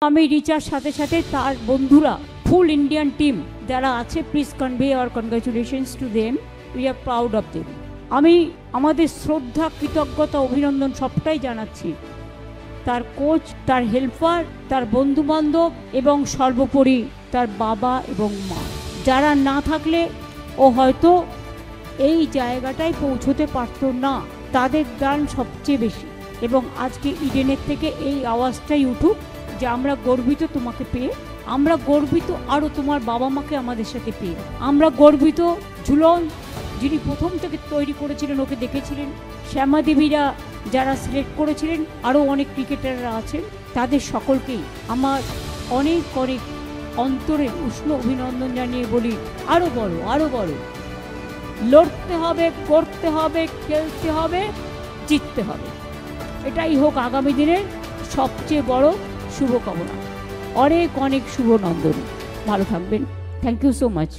আমি রিচার সাথে সাথে তার বন্ধুরা ফুল ইন্ডিয়ান টিম যারা আছে, please convey our congratulations to them, we are proud of them. আমি আমাদের শ্রদ্ধা, কৃতজ্ঞতা, অভিনন্দন সবটাই জানাচ্ছি তার কোচ, তার হেল্পার, তার বন্ধুবান্ধব এবং সর্বোপরি তার বাবা এবং মা, যারা না থাকলে ও হয়তো এই জায়গাটায় পৌঁছতে পারত না। তাদের দান সবচেয়ে বেশি। এবং আজকে ইডেনের থেকে এই আওয়াজটাই উঠুক যে আমরা গর্বিত তোমাকে পেয়ে, আমরা গর্বিত আরও তোমার বাবা মাকে আমাদের সাথে পেয়ে, আমরা গর্বিত ঝুলন যিনি প্রথম থেকে তৈরি করেছিলেন, ওকে দেখেছিলেন, শ্যামা দেবীরা যারা সিলেক্ট করেছিলেন, আরও অনেক ক্রিকেটাররা আছেন, তাদের সকলকেই আমার অনেক অনেক অন্তরের উষ্ণ অভিনন্দন জানিয়ে বলি আরও বড়, লড়তে হবে, করতে হবে, খেলতে হবে, জিততে হবে। এটাই হোক আগামী দিনের সবচেয়ে বড় শুভকামনা। অনেক অনেক শুভনন্দন। ভালো থাকবেন। Thank you so much.